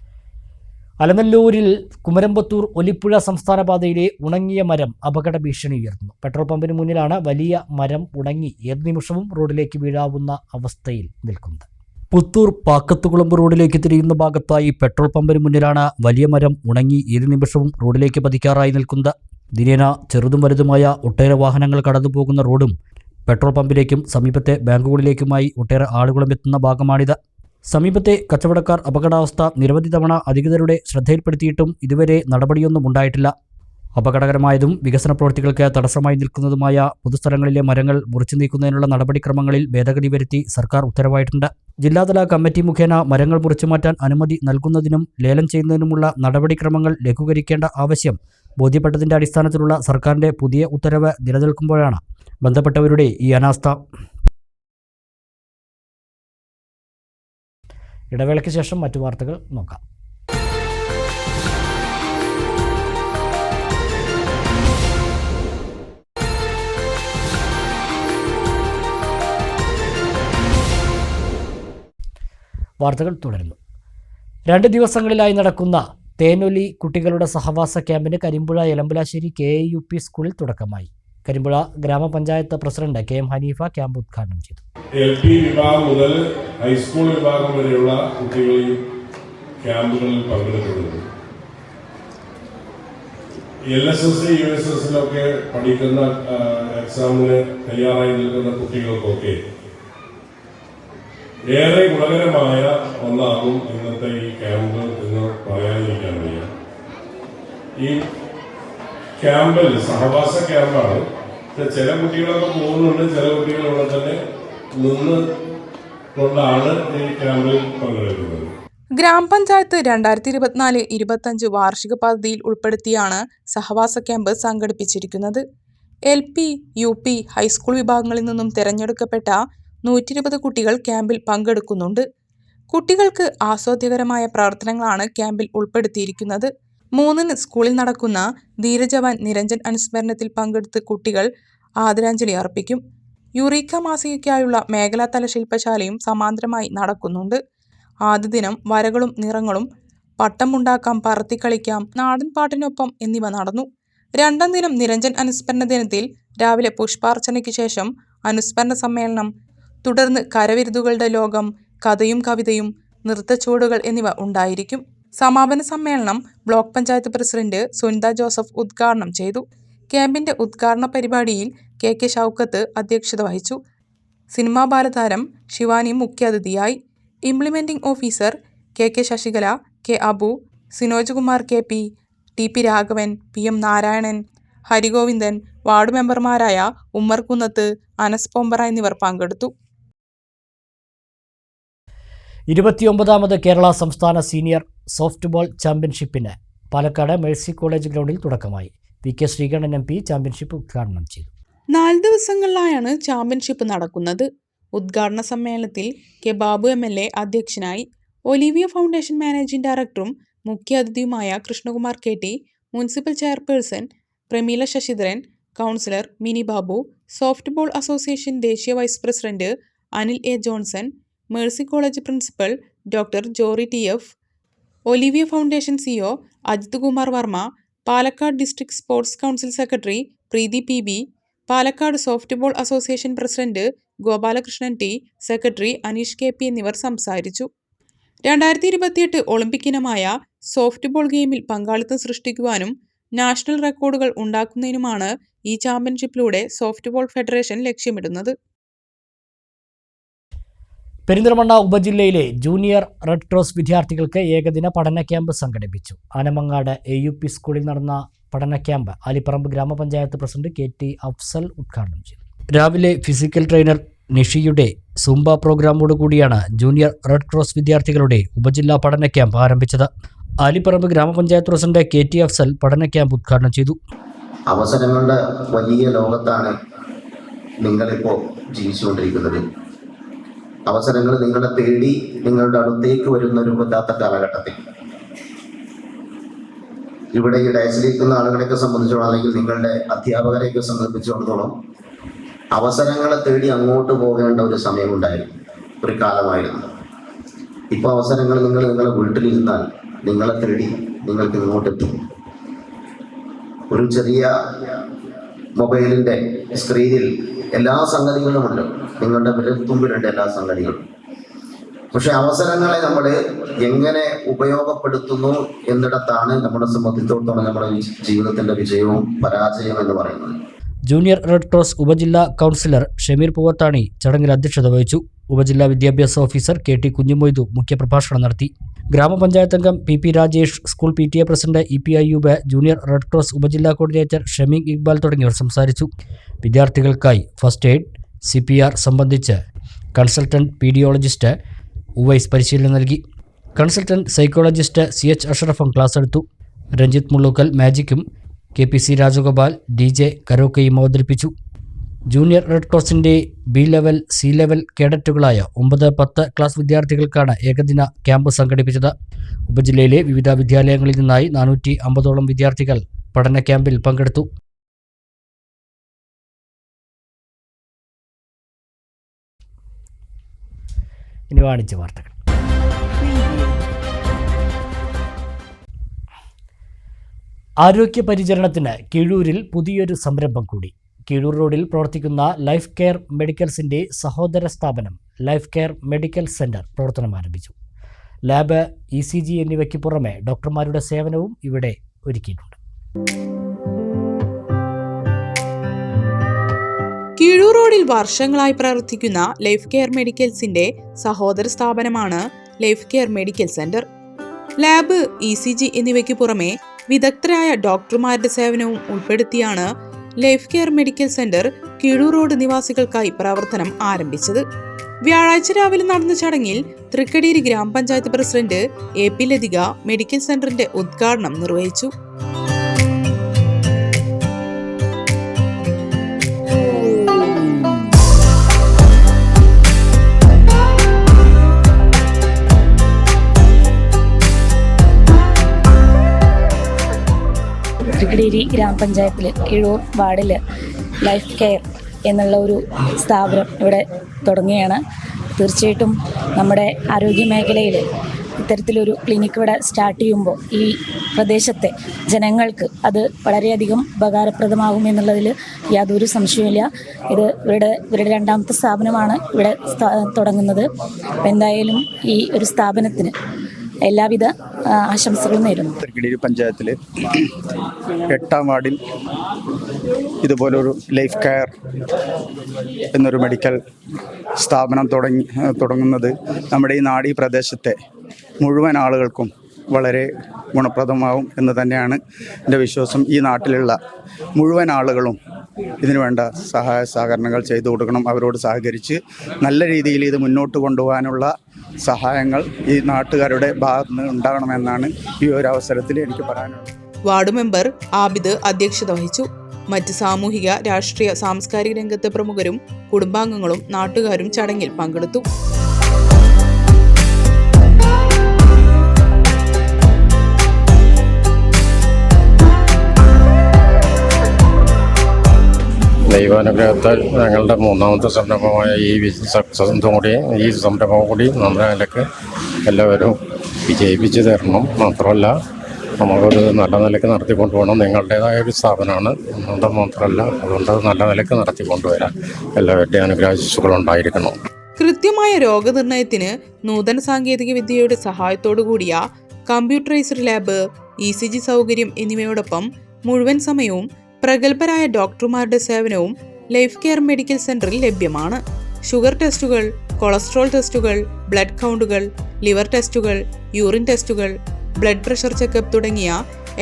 അലനല്ലൂരിൽ കുമരമ്പത്തൂർ ഒലിപ്പുഴ സംസ്ഥാന പാതയിലെ ഉണങ്ങിയ മരം അപകട ഭീഷണി ഉയർത്തുന്നു. പെട്രോൾ പമ്പിന് മുന്നിലാണ് വലിയ മരം ഉണങ്ങി ഏത് നിമിഷവും റോഡിലേക്ക് വീഴാവുന്ന അവസ്ഥയിൽ നിൽക്കുന്നത്. പുത്തൂർ പാക്കത്തുകുളമ്പ് റോഡിലേക്ക് തിരിയുന്ന ഭാഗത്തായി പെട്രോൾ പമ്പിന് മുന്നിലാണ് വലിയ മരം ഉണങ്ങി ഏത് നിമിഷവും റോഡിലേക്ക് പതിക്കാറായി നിൽക്കുന്നത്. ദിനേന ചെറുതും വലുതുമായ ഒട്ടേറെ വാഹനങ്ങൾ കടന്നുപോകുന്ന റോഡും പെട്രോൾ പമ്പിലേക്കും സമീപത്തെ ബാങ്കുകളിലേക്കുമായി ഒട്ടേറെ ആളുകളും എത്തുന്ന ഭാഗമാണിത്. സമീപത്തെ കച്ചവടക്കാർ അപകടാവസ്ഥ നിരവധി തവണ അധികൃതരുടെ ശ്രദ്ധയിൽപ്പെടുത്തിയിട്ടും ഇതുവരെ നടപടിയൊന്നും ഉണ്ടായിട്ടില്ല. അപകടകരമായതും വികസന പ്രവൃത്തികൾക്ക് തടസ്സമായി നിൽക്കുന്നതുമായ പൊതുസ്ഥലങ്ങളിലെ മരങ്ങൾ മുറിച്ചു നീക്കുന്നതിനുള്ള നടപടിക്രമങ്ങളിൽ ഭേദഗതി വരുത്തി സർക്കാർ ഉത്തരവായിട്ടുണ്ട്. ജില്ലാതല കമ്മിറ്റി മുഖേന മരങ്ങൾ മുറിച്ചു മാറ്റാൻ അനുമതി നൽകുന്നതിനും ലേലം ചെയ്യുന്നതിനുമുള്ള നടപടിക്രമങ്ങൾ ലഘൂകരിക്കേണ്ട ആവശ്യം ബോധ്യപ്പെട്ടതിൻ്റെ അടിസ്ഥാനത്തിലുള്ള സർക്കാരിൻ്റെ പുതിയ ഉത്തരവ് നിലനിൽക്കുമ്പോഴാണ് ബന്ധപ്പെട്ടവരുടെ ഈ അനാസ്ഥ. ഇടവേളയ്ക്ക് ശേഷം മറ്റു വാർത്തകൾ നോക്കാം. വാർത്തകൾ തുടരുന്നു. 2 ദിവസങ്ങളിലായി നടക്കുന്ന തേനൊലി കുട്ടികളുടെ സഹവാസ ക്യാമ്പിന് കരിമ്പുഴ എലമ്പലാശ്ശേരി KAUP സ്കൂളിൽ തുടക്കമായി. കരിമ്പുഴ ഗ്രാമപഞ്ചായത്ത് പ്രസിഡന്റ് KM ഹനീഫ ക്യാമ്പ് ഉദ്ഘാടനം ചെയ്തു. LP വിഭാഗം മുതൽ ഹൈസ്കൂൾ വിഭാഗം വരെയുള്ള കുട്ടികൾ ഈ ക്യാമ്പുകളിൽ പങ്കെടുക്കുന്നുണ്ട്. LSS USSലൊക്കെ പഠിക്കുന്ന എക്സാമിന് തയ്യാറായി നിൽക്കുന്ന കുട്ടികൾക്കൊക്കെ ഏറെ ഗുണകരമായ ഒന്നാകും ഇന്നത്തെ ഈ ക്യാമ്പ് എന്ന് പറയാതിരിക്കാൻ വയ്യ. ഈ ക്യാമ്പിൽ സഹവാസ ക്യാമ്പാണ്. ചില കുട്ടികളൊക്കെ പോകുന്നുണ്ട്, ചില കുട്ടികൾ ഇവിടെ തന്നെ നിന്ന് കൊണ്ടാണ് ഈ ക്യാമ്പിൽ പങ്കെടുക്കുന്നത്. ഗ്രാമപഞ്ചായത്ത് 2024-25 വാർഷിക പദ്ധതിയിൽ ഉൾപ്പെടുത്തിയാണ് സഹവാസ ക്യാമ്പ് സംഘടിപ്പിച്ചിരിക്കുന്നത്. LP, UP, ഹൈസ്കൂൾ വിഭാഗങ്ങളിൽ നിന്നും തിരഞ്ഞെടുക്കപ്പെട്ട 120 കുട്ടികൾ ക്യാമ്പിൽ പങ്കെടുക്കുന്നുണ്ട്. കുട്ടികൾക്ക് ആസ്വാദ്യകരമായ പ്രവർത്തനങ്ങളാണ് ക്യാമ്പിൽ ഉൾപ്പെടുത്തിയിരിക്കുന്നത്. 3-ന് സ്കൂളിൽ നടക്കുന്ന ധീരജവാൻ നിരഞ്ജൻ അനുസ്മരണത്തിൽ പങ്കെടുത്ത് കുട്ടികൾ ആദരാഞ്ജലി അർപ്പിക്കും. യുറീക്ക മാസികയ്ക്കായുള്ള മേഖലാതല ശില്പശാലയും സമാന്തരമായി നടക്കുന്നുണ്ട്. ആദ്യ ദിനം വരകളും നിറങ്ങളും, പട്ടമുണ്ടാക്കാം, പറത്തിക്കളിക്കാം, നാടൻ പാട്ടിനൊപ്പം എന്നിവ നടന്നു. രണ്ടാം ദിനം നിരഞ്ജൻ അനുസ്മരണ ദിനത്തിൽ രാവിലെ പുഷ്പാർച്ചനയ്ക്ക് ശേഷം അനുസ്മരണ സമ്മേളനം, തുടർന്ന് കരവിരുതുകളുടെ ലോകം, കഥയും കവിതയും, നൃത്തച്ചുവടുകൾ എന്നിവ ഉണ്ടായിരിക്കും. സമാപന സമ്മേളനം block panchayat president Sunitha Joseph ഉദ്ഘാടനം ചെയ്തു. ക്യാമ്പിന്റെ ഉദ്ഘാടന പരിപാടിയിൽ KK ഷൗക്കത്ത് അധ്യക്ഷത വഹിച്ചു. സിനിമാ ബാലതാരം ശിവാനി മുഖ്യാതിഥിയായി. Implementing officer KK Sasikala, K Abu, Sinoj Kumar KP, TP Raghavan, PM Narayanan, Harigovindan, ward മെമ്പർമാരായ ഉമ്മർ കുന്നത്ത്, അനസ് പൊമ്പറ എന്നിവർ പങ്കെടുത്തു. 29ാമത് കേരള സംസ്ഥാന സീനിയർ സോഫ്റ്റ്ബോൾ ചാമ്പ്യൻഷിപ്പിന് പാലക്കാട് മേഴ്സി കോളേജ് ഗ്രൗണ്ടിൽ തുടക്കമായി. VK ശ്രീകണ്ഠൻ MP ചാമ്പ്യൻഷിപ്പ് ഉദ്ഘാടനം ചെയ്തു. 4 ദിവസങ്ങളിലായാണ് ചാമ്പ്യൻഷിപ്പ് നടക്കുന്നത്. ഉദ്ഘാടന സമ്മേളനത്തിൽ K ബാബു MLA അധ്യക്ഷനായി. ഒലിവിയ ഫൗണ്ടേഷൻ മാനേജിംഗ് ഡയറക്ടറും മുഖ്യാതിഥിയുമായ Krishnakumar KT, municipal chairperson Prameela Sasidharan, councillor Mini Babu, softball association ദേശീയ vice president Anil A Johnson, Mercy college principal doctor Jori TF, Olivia foundation CEO Ajith Kumar Varma, Palakkad district sports council secretary Preethi PB, Palakkad softball association president Gopalakrishnan T, secretary Aneesh KP എന്നിവർ സംസാരിച്ചു. 2028 ഒളിമ്പിക് ഇനമായ സോഫ്റ്റ്ബോൾ ഗെയിമിൽ പങ്കാളിത്തം സൃഷ്ടിക്കുവാനും നാഷണൽ റെക്കോർഡുകൾ ഉണ്ടാക്കുന്നതിനുമാണ് ഈ ചാമ്പ്യൻഷിപ്പിലൂടെ സോഫ്റ്റ്ബോൾ ഫെഡറേഷൻ ലക്ഷ്യമിടുന്നത്. പെരിന്തൽമണ്ണ ഉപജില്ലയിലെ ജൂനിയർ റെഡ് ക്രോസ് വിദ്യാർത്ഥികൾക്ക് ഏകദിന പഠന ക്യാമ്പ് സംഘടിപ്പിച്ചു. ആനമങ്ങാട് AUP സ്കൂളിൽ നടന്ന പഠന ക്യാമ്പ് ആലിപ്പറമ്പ് ഗ്രാമപഞ്ചായത്ത് പ്രസിഡന്റ് KT അഫ്സൽ ഉദ്ഘാടനം ചെയ്തു. രാവിലെ ഫിസിക്കൽ ട്രെയിനർ നിഷിയുടെ സുംബ പ്രോഗ്രാമോടുകൂടിയാണ് ജൂനിയർ റെഡ് ക്രോസ് വിദ്യാർത്ഥികളുടെ ഉപജില്ലാ പഠന ക്യാമ്പ് ആരംഭിച്ചത്. ആലിപ്പറമ്പ് ഗ്രാമപഞ്ചായത്ത് പ്രസിഡന്റ് KT അഫ്സൽ പഠന ക്യാമ്പ് ഉദ്ഘാടനം ചെയ്തു. അവസരങ്ങളുടെ വലിയ ലോകത്താണ് നിങ്ങളിപ്പോൾ ജീവിച്ചുകൊണ്ടിരിക്കുന്നത്. അവസരങ്ങൾ നിങ്ങളെ തേടി നിങ്ങളുടെ അടുത്തേക്ക് വരുന്ന ഒരു വല്ലാത്ത കാലഘട്ടത്തിൽ ഇവിടെ ഈ ഡയസിലിരിക്കുന്ന ആളുകളെയൊക്കെ സംബന്ധിച്ചോളം, അല്ലെങ്കിൽ നിങ്ങളുടെ അധ്യാപകരെയൊക്കെ സംബന്ധിച്ചിടത്തോളം അവസരങ്ങളെ തേടി അങ്ങോട്ട് പോകേണ്ട ഒരു സമയമുണ്ടായിരുന്നു, ഒരു കാലമായിരുന്നു. ഇപ്പോൾ അവസരങ്ങൾ നിങ്ങളുടെ വീട്ടിലിരുന്നാൽ നിങ്ങളെ തേടി നിങ്ങൾക്ക് ഇങ്ങോട്ടെത്തും. ഒരു ചെറിയ മൊബൈലിൻ്റെ സ്ക്രീനിൽ എല്ലാ സംഗതികളുമുണ്ട്, നിങ്ങളുടെ വിരൽത്തുമ്പിലുണ്ട് എല്ലാ സംഗതികളും. പക്ഷെ അവസരങ്ങളെ നമ്മൾ എങ്ങനെ ഉപയോഗപ്പെടുത്തുന്നു എന്നിടത്താണ് നമ്മളെ സംബന്ധിച്ചിടത്തോളം നമ്മുടെ ജീവിതത്തിന്റെ വിജയവും പരാജയവും എന്ന് പറയുന്നത്. ജൂനിയർ റെഡ് ക്രോസ് ഉപജില്ലാ കൗൺസിലർ ഷമീർ പൂവത്താണി ചടങ്ങിൽ അധ്യക്ഷത വഹിച്ചു. ഉപജില്ലാ വിദ്യാഭ്യാസ ഓഫീസർ KT കുഞ്ഞുമൊയ്തു മുഖ്യപ്രഭാഷണം നടത്തി. ഗ്രാമപഞ്ചായത്ത് അംഗം PP Rajesh, school PTA president EP Ayyub, junior red cross ഉപജില്ലാ കോർഡിനേറ്റർ ഷമീം ഇക്ബാൽ തുടങ്ങിയവർ സംസാരിച്ചു. വിദ്യാർത്ഥികൾക്കായി ഫസ്റ്റ് എയ്ഡ്, CPR സംബന്ധിച്ച് കൺസൾട്ടന്റ് പീഡിയോളജിസ്റ്റ് ഉവൈസ് പരിശീലനം നൽകി. കൺസൾട്ടന്റ് സൈക്കോളജിസ്റ്റ് CH അഷറഫും ക്ലാസ് എടുത്തു. രഞ്ജിത്ത് മുള്ളൂക്കൽ മാജിക്കും KPC രാജഗോപാൽ, DJ കരോക്കയും അവതരിപ്പിച്ചു. ജൂനിയർ റെഡ് ക്രോസിൻ്റെ B ലെവൽ, C ലെവൽ കേഡറ്റുകളായ 9, 10 ക്ലാസ് വിദ്യാർത്ഥികൾക്കാണ് ഏകദിന ക്യാമ്പ് സംഘടിപ്പിച്ചത്. ഉപജില്ലയിലെ വിവിധ വിദ്യാലയങ്ങളിൽ നിന്നായി 450ഓളം വിദ്യാർത്ഥികൾ പഠന ക്യാമ്പിൽ പങ്കെടുത്തു. ഇനി വാണിജ്യ വാർത്തകൾ. ആരോഗ്യ പരിചരണത്തിന് കീഴൂരിൽ പുതിയൊരു സംരംഭം കൂടി. കീഴൂർ റോഡിൽ പ്രവർത്തിക്കുന്ന ലൈഫ് കെയർ മെഡിക്കൽസിൻ്റെ സഹോദര സ്ഥാപനം ലൈഫ് കെയർ മെഡിക്കൽ സെന്റർ പ്രവർത്തനം ആരംഭിച്ചു. ലാബ്, ECG എന്നിവയ്ക്ക് പുറമെ ഡോക്ടർമാരുടെ സേവനവും ഇവിടെ ഒരുക്കിയിട്ടുണ്ട്. കീഴൂർ റോഡിൽ വർഷങ്ങളായി പ്രവർത്തിക്കുന്ന ലൈഫ് കെയർ മെഡിക്കൽസിന്റെ സഹോദര സ്ഥാപനമാണ് life care medical centre. Lab, ECG എന്നിവയ്ക്ക് പുറമെ വിദഗ്ധരായ ഡോക്ടർമാരുടെ സേവനവും ഉൾപ്പെടുത്തിയാണ് life care medical centre Keezhur road നിവാസികൾക്കായി പ്രവർത്തനം ആരംഭിച്ചത്. വ്യാഴാഴ്ച രാവിലെ നടന്ന ചടങ്ങിൽ തൃക്കടീരി ഗ്രാമപഞ്ചായത്ത് പ്രസിഡന്റ് AP ലതിക മെഡിക്കൽ സെന്ററിന്റെ ഉദ്ഘാടനം നിർവഹിച്ചു. തൃക്കടീരി ഗ്രാമപഞ്ചായത്തിൽ കിഴൂർ വാർഡിൽ ലൈഫ് കെയർ എന്നുള്ള ഒരു സ്ഥാപനം ഇവിടെ തുടങ്ങുകയാണ്. തീർച്ചയായിട്ടും നമ്മുടെ ആരോഗ്യ മേഖലയിൽ ഇത്തരത്തിലൊരു ക്ലിനിക്ക് ഇവിടെ സ്റ്റാർട്ട് ചെയ്യുമ്പോൾ ഈ പ്രദേശത്തെ ജനങ്ങൾക്ക് അത് വളരെയധികം ഉപകാരപ്രദമാകും എന്നുള്ളതിൽ യാതൊരു സംശയവുമില്ല. ഇവരുടെ രണ്ടാമത്തെ സ്ഥാപനമാണ് ഇവിടെ തുടങ്ങുന്നത്. അപ്പോൾ എന്തായാലും ഈ ഒരു സ്ഥാപനത്തിന് എല്ലാവിധ ആശംസകളും നേരുന്നു. തൃക്കടീരി പഞ്ചായത്തിൽ 8-ാം വാർഡിൽ ഇതുപോലൊരു ലൈഫ് കെയർ എന്നൊരു മെഡിക്കൽ സ്ഥാപനം തുടങ്ങുന്നത് നമ്മുടെ ഈ നാടീ പ്രദേശത്തെ മുഴുവൻ ആളുകൾക്കും വളരെ ഗുണപ്രദമാവും എന്ന് തന്നെയാണ് എൻ്റെ വിശ്വാസം. ഈ നാട്ടിലുള്ള മുഴുവൻ ആളുകളും ഇതിനു വേണ്ട സഹായ സഹകരണങ്ങൾ ചെയ്തു കൊടുക്കണം. അവരോട് സഹകരിച്ച് നല്ല രീതിയിൽ ഇത് മുന്നോട്ട് കൊണ്ടുപോകാനുള്ള സഹായങ്ങൾ ഈ നാട്ടുകാരുടെ ഭാഗത്ത് നിന്ന് ഉണ്ടാകണമെന്നാണ് ഈ ഒരു അവസരത്തിൽ എനിക്ക് പറയാനുള്ളത്. വാർഡ് മെമ്പർ ആബിദ് അധ്യക്ഷത വഹിച്ചു. മറ്റ് സാമൂഹിക, രാഷ്ട്രീയ, സാംസ്കാരിക രംഗത്തെ പ്രമുഖരും കുടുംബാംഗങ്ങളും നാട്ടുകാരും ചടങ്ങിൽ പങ്കെടുത്തു. ദൈവാനുഗ്രഹത്താൽ ഞങ്ങളുടെ 3ാമത്തെ സംരംഭമായ ഈ സംരംഭം കൂടി നമ്മുടെ നിലക്ക് എല്ലാവരും വിജയിപ്പിച്ച് തരണം. മാത്രമല്ല നമുക്കൊരു നല്ല നിലയ്ക്ക് നടത്തിക്കൊണ്ടുപോകണം. നിങ്ങളുടേതായ ഒരു സ്ഥാപനമാണ്, നമ്മുടെ മാത്രമല്ല. അതുകൊണ്ട് നല്ല നിലയ്ക്ക് നടത്തിക്കൊണ്ടുവരാൻ എല്ലാവരുടെയും അനുഗ്രഹാശിസുകളുണ്ടായിരിക്കണം. കൃത്യമായ രോഗനിർണയത്തിന് നൂതന സാങ്കേതിക വിദ്യയുടെ സഹായത്തോടു കൂടിയ കമ്പ്യൂട്ടറൈസ്ഡ് ലാബ്, ECG സൗകര്യം എന്നിവയോടൊപ്പം മുഴുവൻ സമയവും പ്രഗത്ഭരായ ഡോക്ടർമാരുടെ സേവനവും ലൈഫ് കെയർ മെഡിക്കൽ സെന്ററിൽ ലഭ്യമാണ്. ഷുഗർ ടെസ്റ്റുകൾ, കൊളസ്ട്രോൾ ടെസ്റ്റുകൾ, ബ്ലഡ് കൗണ്ടുകൾ, ലിവർ ടെസ്റ്റുകൾ, യൂറിൻ ടെസ്റ്റുകൾ, ബ്ലഡ് പ്രഷർ ചെക്കപ്പ് തുടങ്ങിയ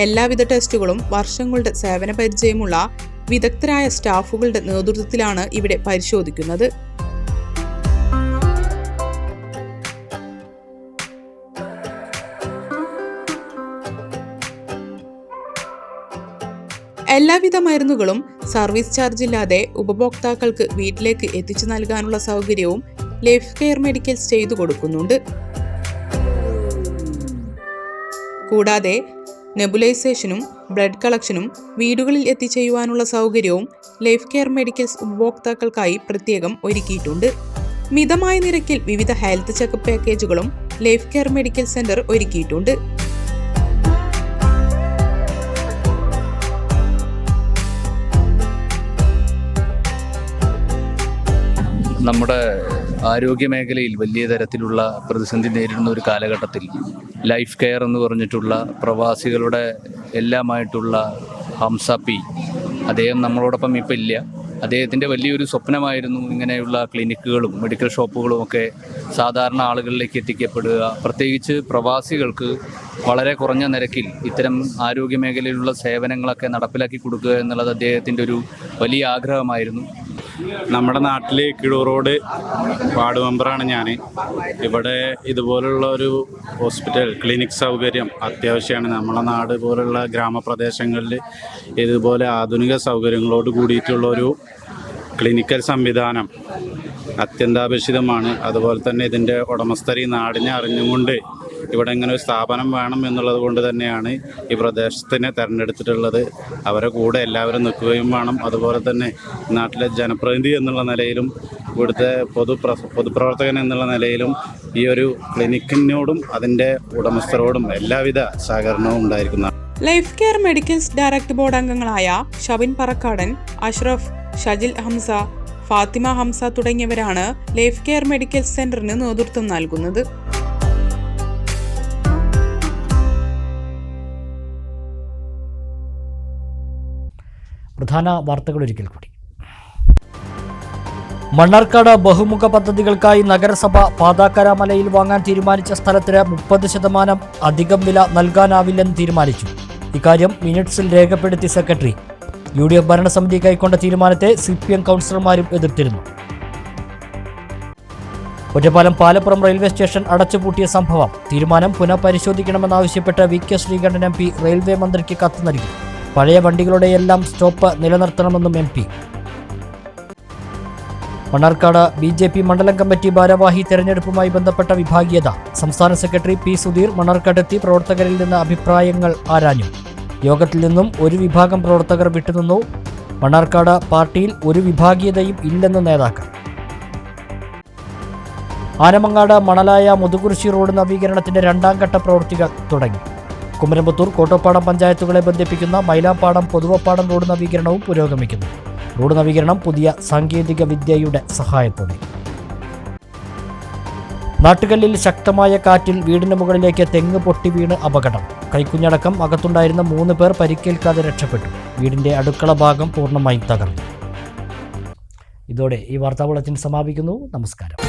എല്ലാവിധ ടെസ്റ്റുകളും വർഷങ്ങളുടെ സേവന പരിചയമുള്ള വിദഗ്ധരായ സ്റ്റാഫുകളുടെ നേതൃത്വത്തിലാണ് ഇവിടെ പരിശോധിക്കുന്നത്. എല്ലാവിധ മരുന്നുകളും സർവീസ് ചാർജ് ഇല്ലാതെ ഉപഭോക്താക്കൾക്ക് വീട്ടിലേക്ക് എത്തിച്ചു നൽകാനുള്ള സൗകര്യവും ലൈഫ് കെയർ മെഡിക്കൽസ് ചെയ്തു കൊടുക്കുന്നുണ്ട്. കൂടാതെ നെബുലൈസേഷനും ബ്ലഡ് കളക്ഷനും വീടുകളിൽ എത്തിച്ചെയ്യുവാനുള്ള സൗകര്യവും ലൈഫ് കെയർ മെഡിക്കൽസ് ഉപഭോക്താക്കൾക്കായി പ്രത്യേകം ഒരുക്കിയിട്ടുണ്ട്. മിതമായ നിരക്കിൽ വിവിധ ഹെൽത്ത് ചെക്കപ്പ് പാക്കേജുകളും ലൈഫ് കെയർ മെഡിക്കൽ സെന്റർ ഒരുക്കിയിട്ടുണ്ട്. നമ്മുടെ ആരോഗ്യ മേഖലയിൽ വലിയ തരത്തിലുള്ള പ്രതിസന്ധി നേരിടുന്ന ഒരു കാലഘട്ടത്തിൽ ലൈഫ് കെയർ എന്ന് പറഞ്ഞിട്ടുള്ള പ്രവാസികളുടെ എല്ലാമായിട്ടുള്ള ഹംസ പി, അദ്ദേഹം നമ്മളോടൊപ്പം ഇപ്പം ഇല്ല. അദ്ദേഹത്തിൻ്റെ വലിയൊരു സ്വപ്നമായിരുന്നു ഇങ്ങനെയുള്ള ക്ലിനിക്കുകളും മെഡിക്കൽ ഷോപ്പുകളും ഒക്കെ സാധാരണ ആളുകളിലേക്ക് എത്തിക്കപ്പെടുക, പ്രത്യേകിച്ച് പ്രവാസികൾക്ക് വളരെ കുറഞ്ഞ നിരക്കിൽ ഇത്തരം ആരോഗ്യ മേഖലയിലുള്ള സേവനങ്ങളൊക്കെ നടപ്പിലാക്കി കൊടുക്കുക എന്നുള്ളത് അദ്ദേഹത്തിൻ്റെ ഒരു വലിയ ആഗ്രഹമായിരുന്നു. നമ്മുടെ നാട്ടിൽ കിഴൂർ റോഡ് വാർഡ് മെമ്പറാണ് ഞാൻ. ഇവിടെ ഇതുപോലുള്ള ഒരു ഹോസ്പിറ്റൽ ക്ലിനിക് സൗകര്യം അത്യാവശ്യമാണ്. നമ്മളെ നാട് പോലുള്ള ഗ്രാമപ്രദേശങ്ങളിൽ ഇതുപോലെ ആധുനിക സൗകര്യങ്ങളോട് കൂടിയിട്ടുള്ള ഒരു ക്ലിനിക്കൽ സംവിധാനം അത്യന്താപേക്ഷിതമാണ്. അതുപോലെ തന്നെ ഇതിൻ്റെ ഉടമസ്ഥർ ഈ നാടിനെ അറിഞ്ഞുകൊണ്ട് ഇവിടെ ഇങ്ങനെ ഒരു സ്ഥാപനം വേണം എന്നുള്ളത് കൊണ്ട് തന്നെയാണ് ഈ പ്രദേശത്തിനെ തിരഞ്ഞെടുത്തിട്ടുള്ളത്. അവരെ കൂടെ എല്ലാവരും നിൽക്കുകയും വേണം. അതുപോലെ തന്നെ നാട്ടിലെ ജനപ്രതിനിധി എന്നുള്ള നിലയിലും ഇവിടുത്തെ പൊതുപ്രവർത്തകൻ എന്നുള്ള നിലയിലും ഈ ഒരു ക്ലിനിക്കിനോടും അതിൻ്റെ ഉടമസ്ഥരോടും എല്ലാവിധ സഹകരണവും ഉണ്ടായിരിക്കുന്നതാണ്. Life care medicals director board അംഗങ്ങളായ ഷബിൻ പറക്കാടൻ, അഷ്റഫ്, ഷജിൽ ഹംസ, ഫാത്തിമ ഹംസ തുടങ്ങിയവരാണ് ലൈഫ് കെയർ മെഡിക്കൽ സെന്ററിന് നേതൃത്വം നൽകുന്നത്. പ്രധാന വാർത്തകൾ ഒരിക്കൽ കൂടി. മണ്ണാർക്കാട് ബഹുമുഖ പദ്ധതികൾക്കായി നഗരസഭ പാതാക്കര മലയിൽ വാങ്ങാൻ തീരുമാനിച്ച സ്ഥലത്തിന് 30% അധികം വില നൽകാനാവില്ലെന്ന് തീരുമാനിച്ചു. ഇക്കാര്യം മിനിറ്റ്സിൽ രേഖപ്പെടുത്തി സെക്രട്ടറി. UDF ഭരണസമിതി കൈക്കൊണ്ട തീരുമാനത്തെ CPM കൗൺസിലർമാരും എതിർത്തിരുന്നു. ഒറ്റപ്പാലം പാലപ്പുറം റെയിൽവേ സ്റ്റേഷൻ അടച്ചുപൂട്ടിയ സംഭവം തീരുമാനം പുനഃപരിശോധിക്കണമെന്നാവശ്യപ്പെട്ട് വി.കെ. ശ്രീകണ്ഠൻ എം.പി. റെയിൽവേ മന്ത്രിക്ക് കത്ത് നൽകി. പഴയ വണ്ടികളുടെയെല്ലാം സ്റ്റോപ്പ് നിലനിർത്തണമെന്നും എം.പി. മണ്ണാർക്കാട് ബി.ജെ.പി. മണ്ഡലം കമ്മിറ്റി ഭാരവാഹി തെരഞ്ഞെടുപ്പുമായി ബന്ധപ്പെട്ട വിഭാഗീയത. സംസ്ഥാന സെക്രട്ടറി പി. സുധീർ മണ്ണാർക്കാടെത്തി പ്രവർത്തകരിൽ നിന്ന് അഭിപ്രായങ്ങൾ ആരാഞ്ഞു. യോഗത്തിൽ നിന്നും ഒരു വിഭാഗം പ്രവർത്തകർ വിട്ടുനിന്നു. മണ്ണാർക്കാട് പാർട്ടിയിൽ ഒരു വിഭാഗീയതയും ഇല്ലെന്ന് നേതാക്കൾ. ആനമങ്ങാട് മണലായ മുതുകുരിശി റോഡ് നവീകരണത്തിന്റെ 2ാം ഘട്ട പ്രവൃത്തികൾ തുടങ്ങി. കുമരമ്പത്തൂർ കോട്ടോപ്പാടം പഞ്ചായത്തുകളെ ബന്ധിപ്പിക്കുന്ന മൈലാപ്പാടം പൊതുവപ്പാടം റോഡ് നവീകരണവും പുരോഗമിക്കുന്നു. റോഡ് നവീകരണം പുതിയ സാങ്കേതിക വിദ്യയുടെ സഹായത്തോടെ. നാട്ടുകല്ലിൽ ശക്തമായ കാറ്റിൽ വീടിന് മുകളിലേക്ക് തെങ്ങ് പൊട്ടി വീണ് അപകടം. കൈക്കുഞ്ഞടക്കം അകത്തുണ്ടായിരുന്ന 3 പേർ പരിക്കേൽക്കാതെ രക്ഷപ്പെട്ടു. വീടിന്റെ അടുക്കള ഭാഗം പൂർണ്ണമായും തകർന്നു. ഇതോടെ ഈ വാർത്താ ബുള്ളറ്റിൻ സമാപിക്കുന്നു. നമസ്കാരം.